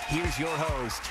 Here's your host,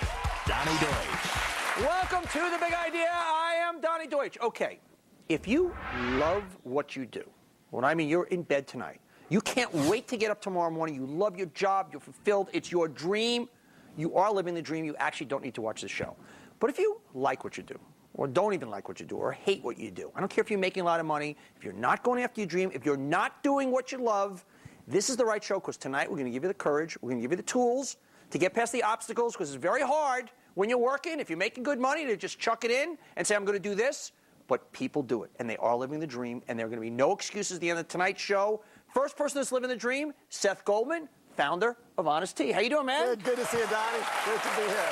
Donny Deutsch. Welcome to The Big Idea. I am Donny Deutsch. Okay, if you love what you do, when I mean you're in bed tonight, you can't wait to get up tomorrow morning, you love your job, you're fulfilled, it's your dream, you are living the dream, you actually don't need to watch the show. But if you like what you do, or don't even like what you do, or hate what you do, I don't care if you're making a lot of money, if you're not going after your dream, if you're not doing what you love, this is the right show, because tonight we're going to give you the courage, we're going to give you the tools to get past the obstacles, because it's very hard when you're working, if you're making good money, to just chuck it in and say, I'm going to do this. But people do it, and they are living the dream, and there are going to be no excuses at the end of tonight's show. First person that's living the dream, Seth Goldman, founder of Honest Tea. How you doing, man? Good to see you, Donny. Good to be here.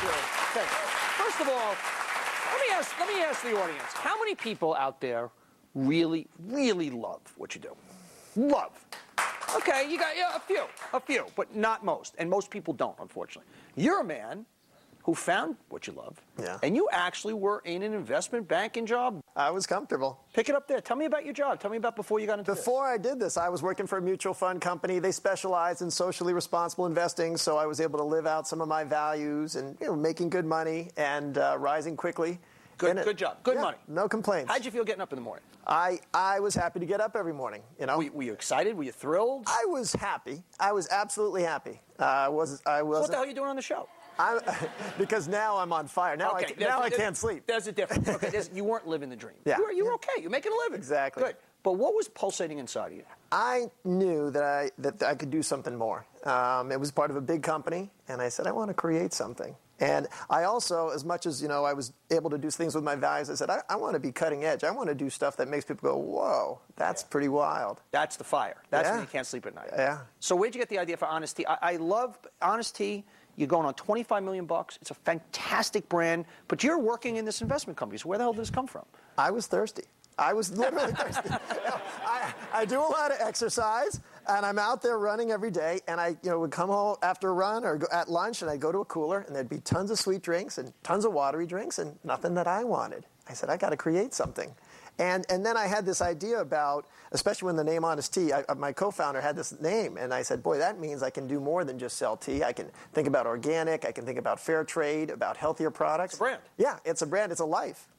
Good. Okay. First of all, let me ask the audience, how many people out there really, really love what you do? Love. Okay, you got a few, but not most, and most people don't, unfortunately. You're a man who found what you love, and you actually were in an investment banking job. I was comfortable. Pick it up there. Tell me about your job. Tell me about before you got into Before I did this, I was working for a mutual fund company. They specialize in socially responsible investing, so I was able to live out some of my values and making good money and rising quickly. Good job. Good money. No complaints. How'd you feel getting up in the morning? I was happy to get up every morning. Were you excited? Were you thrilled? I was happy. I was absolutely happy. I was. So what the hell are you doing on the show? Because now I'm on fire. Now I can't sleep. There's a difference. Okay, you weren't living the dream. Yeah. You were okay. You're making a living. Exactly. Good. But what was pulsating inside of you? I knew that I could do something more. It was part of a big company, and I said, I want to create something. And I also, as much as I was able to do things with my values, I said, I want to be cutting edge. I want to do stuff that makes people go, whoa, that's pretty wild. That's the fire. That's when you can't sleep at night. Yeah. So where'd you get the idea for Honest Tea? I love Honest Tea. You're going on $25 million. It's a fantastic brand, but you're working in this investment company. So where the hell did this come from? I was thirsty. I was literally thirsty. I do a lot of exercise, and I'm out there running every day, and I would come home after a run or at lunch, and I'd go to a cooler, and there'd be tons of sweet drinks and tons of watery drinks and nothing that I wanted. I said, I got to create something. And then I had this idea about, especially when the name Honest Tea, my co-founder had this name, and I said, boy, that means I can do more than just sell tea. I can think about organic, I can think about fair trade, about healthier products. It's a brand. Yeah, it's a brand, it's a life.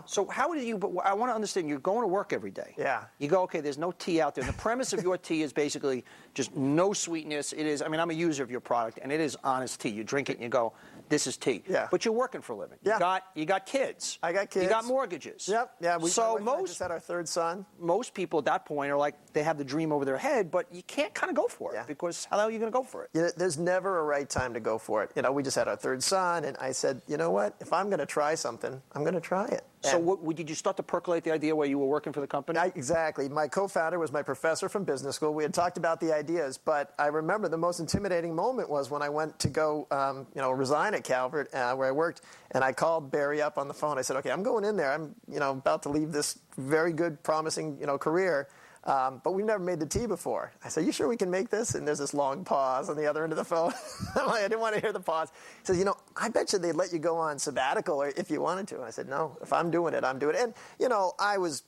So how did you, but I want to understand, you're going to work every day. Yeah. You go, okay, there's no tea out there. The premise of your tea is basically just no sweetness. It is, I'm a user of your product, and it is honest tea. You drink it and you go, this is tea. Yeah. But you're working for a living. Yeah. You got kids. I got kids. You got mortgages. Yep. Yeah. We just had our third son. Most people at that point are like, they have the dream over their head, but you can't kind of go for it because how the hell are you going to go for it? There's never a right time to go for it. We just had our third son, and I said, you know what? If I'm going to try something, I'm going to try it. So did you start to percolate the idea while you were working for the company? Exactly. My co-founder was my professor from business school. We had talked about the ideas, but I remember the most intimidating moment was when I went to go, resign at Calvert, where I worked, and I called Barry up on the phone. I said, okay, I'm going in there. I'm, about to leave this very good, promising, career. But we've never made the tea before. I said, you sure we can make this? And there's this long pause on the other end of the phone. I didn't want to hear the pause. He says, I bet you they'd let you go on sabbatical if you wanted to. And I said, no, if I'm doing it, I'm doing it. And, I was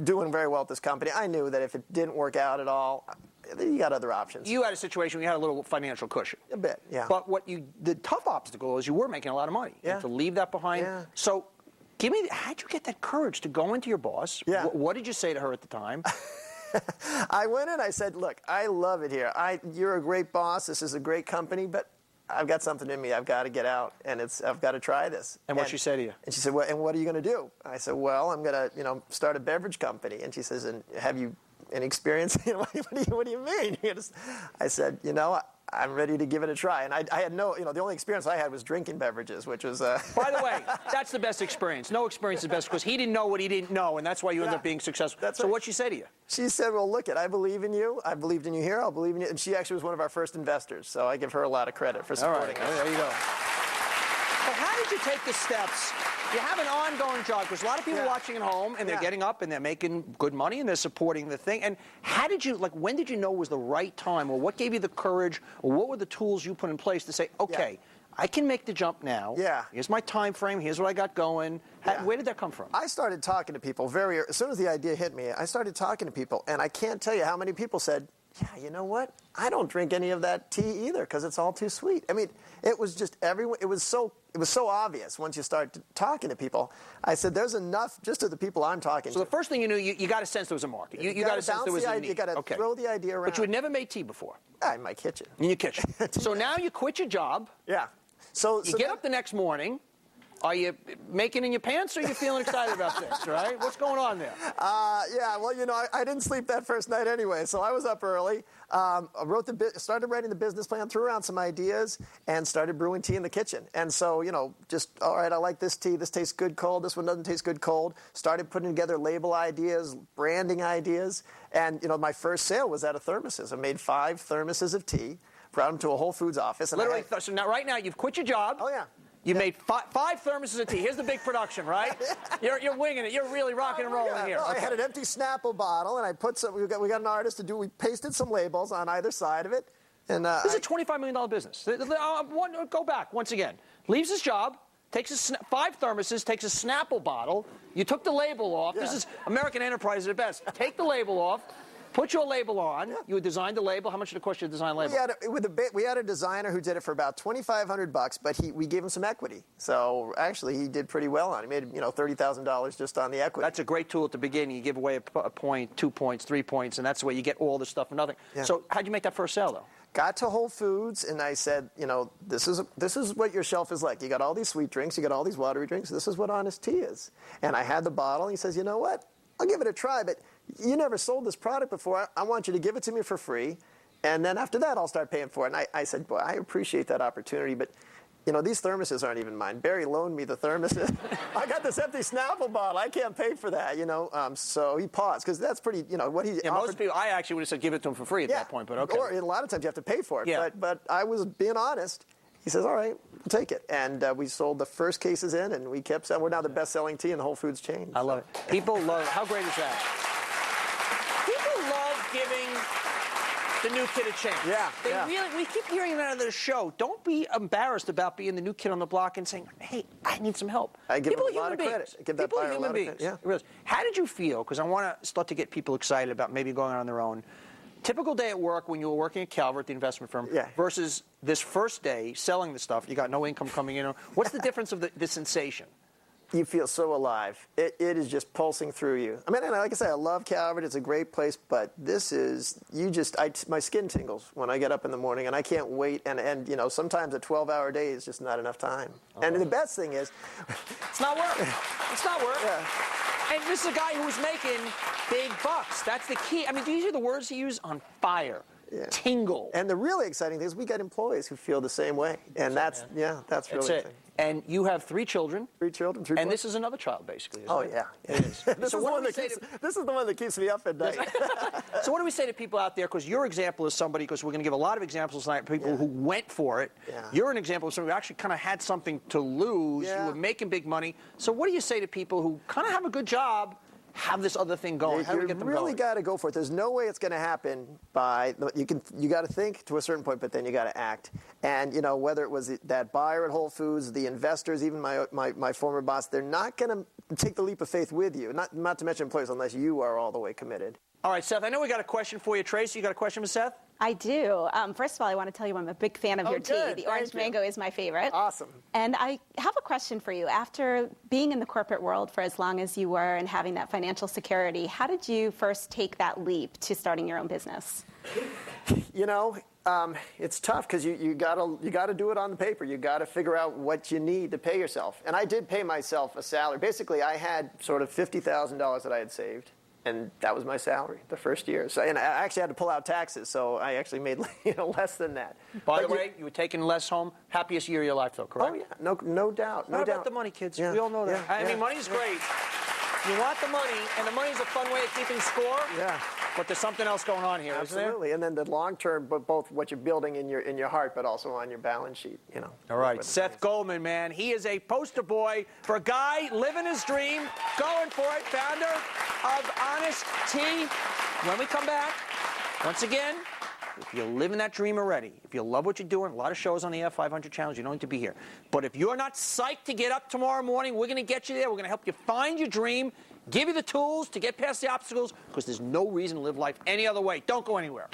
doing very well at this company. I knew that if it didn't work out at all, you got other options. You had a situation where you had a little financial cushion. A bit, yeah. But the tough obstacle is you were making a lot of money. Yeah. You had to leave that behind. Yeah. So how'd you get that courage to go into your boss? Yeah. What did you say to her at the time? I went in, I said, look, I love it here. You're a great boss. This is a great company, but I've got something in me. I've got to get out, and I've got to try this. And what'd she say to you? And she said, well, and what are you going to do? I said, well, I'm going to, start a beverage company. And she says, and have you any experience? What do you mean? I said, I'm ready to give it a try. And I had the only experience I had was drinking beverages, which was... By the way, that's the best experience. No experience is best because he didn't know what he didn't know, and that's why you ended up being successful. That's so right. What'd she say to you? She said, well, look I believe in you. I believed in you here. I'll believe in you. And she actually was one of our first investors, so I give her a lot of credit for supporting us. There you go. But how did you take the steps? You have an ongoing job, because a lot of people watching at home, and they're getting up, and they're making good money, and they're supporting the thing. And how did you, when did you know was the right time, or what gave you the courage, or what were the tools you put in place to say, okay, I can make the jump now. Yeah. Here's my time frame. Here's what I got going. Where did that come from? I started talking to people as soon as the idea hit me, I started talking to people, and I can't tell you how many people said, yeah, you know what? I don't drink any of that tea either because it's all too sweet. I mean, it was just everyone. It was so obvious once you start talking to people. I said, there's enough just to the people I'm talking to. So the first thing you knew, you got a sense there was a market. You got a sense there was a need. You got to throw the idea around. But you had never made tea before. In my kitchen. In your kitchen. So now you quit your job. Yeah. So you get up the next morning. Are you making in your pants, or are you feeling excited about this, right? What's going on there? Yeah, well, you know, I didn't sleep that first night anyway, so I was up early. I started writing the business plan, threw around some ideas, and started brewing tea in the kitchen. And so, you know, just, all right, I like this tea. This tastes good cold. This one doesn't taste good cold. Started putting together label ideas, branding ideas. And, you know, my first sale was out of thermoses. I made 5 thermoses of tea, brought them to a Whole Foods office. And literally, so now, right now, you've quit your job. Oh, yeah. You made 5 thermoses of tea. Here's the big production, right? You're winging it. You're really rocking and rolling here. I had an empty Snapple bottle, and I put some. We got an artist to do. We pasted some labels on either side of it. And this is a $25 million business. Go back once again. Leaves his job, takes 5 thermoses, takes a Snapple bottle. You took the label off. Yeah. This is American enterprise at best. Take the label off. Put your label on. Yeah. You designed the label. How much did it cost you to design the label? We had a designer who did it for about $2,500, but we gave him some equity. So actually, he did pretty well on it. He made $30,000 just on the equity. That's a great tool at the beginning. You give away a point, 2 points, 3 points, and that's the way you get all this stuff for nothing. Yeah. So how'd you make that first sale, though? Got to Whole Foods, and I said, this is what your shelf is like. You got all these sweet drinks. You got all these watery drinks. This is what honest tea is. And I had the bottle, and he says, you know what? I'll give it a try, but you never sold this product before. I want you to give it to me for free, and then after that, I'll start paying for it. And I said, boy, I appreciate that opportunity, but, these thermoses aren't even mine. Barry loaned me the thermoses. I got this empty Snapple bottle. I can't pay for that, So he paused, because that's pretty, what he offered. Most people, I actually would have said give it to him for free at that point, but okay. Or a lot of times you have to pay for it. Yeah. But I was being honest. He says, all right, we'll take it. And we sold the first cases in, and we kept selling. We're now the best-selling tea in the Whole Foods chain. I love it. People love it. How great is that? People love giving the new kid a chance. Yeah. We keep hearing that on the show. Don't be embarrassed about being the new kid on the block and saying, hey, I need some help. I give them a lot of credit. I give that People buyer are human beings. Yeah. Really. How did you feel? Because I want to start to get people excited about maybe going on their own. Typical day at work when you were working at Calvert, the investment firm, versus this first day selling the stuff. You got no income coming in. What's the difference of the sensation? You feel so alive. It is just pulsing through you. I mean, and like I say, I love Calvert. It's a great place, but this is, my skin tingles when I get up in the morning, and I can't wait. And sometimes a 12-hour day is just not enough time. And the best thing is, it's not work. It's not work. Yeah. And this is a guy who's making big bucks. That's the key. I mean, do you hear the words he used? On fire. Yeah. Tingle. And the really exciting thing is we got employees who feel the same way. And that's really exciting. And you have 3 children. 3 children, 3 And this is another child, basically, isn't it? Yeah. It is. This is the one that keeps me up at night. So what do we say to people out there? Because your example is somebody, because we're going to give a lot of examples tonight, people who went for it. Yeah. You're an example of somebody who actually kind of had something to lose. Yeah. You were making big money. So what do you say to people who kind of have a good job, have this other thing going? How do we get them going? You really got to go for it. There's no way it's going to happen you got to think to a certain point, but then you got to act. And, whether it was that buyer at Whole Foods, the investors, even my former boss, they're not going to take the leap of faith with you, not to mention employees, unless you are all the way committed. All right, Seth, I know we got a question for you. Tracy, you got a question for Seth? I do. First of all, I want to tell you I'm a big fan of your tea. Good. The orange mango is my favorite. Awesome. And I have a question for you. After being in the corporate world for as long as you were and having that financial security, how did you first take that leap to starting your own business? It's tough because you gotta do it on the paper. You gotta figure out what you need to pay yourself. And I did pay myself a salary. Basically, I had sort of $50,000 that I had saved. And that was my salary the first year. So, and I actually had to pull out taxes, so I actually made less than that. By the way, you were taking less home. Happiest year of your life, though, correct? Oh, yeah. No doubt. Not about the money, kids. Yeah. We all know that. Yeah. I mean, money's great. You want the money, and the money's a fun way of keeping score. Yeah. But there's something else going on here, Absolutely. isn't there? And then the long term, but both what you're building in your heart, but also on your balance sheet. All right, Seth Goldman, man, he is a poster boy for a guy living his dream, going for it. Founder of Honest Tea. When we come back, once again, if you're living that dream already, if you love what you're doing, a lot of shows on the F500 channels, you don't need to be here. But if you're not psyched to get up tomorrow morning, we're going to get you there. We're going to help you find your dream. give you the tools to get past the obstacles, because there's no reason to live life any other way. Don't go anywhere.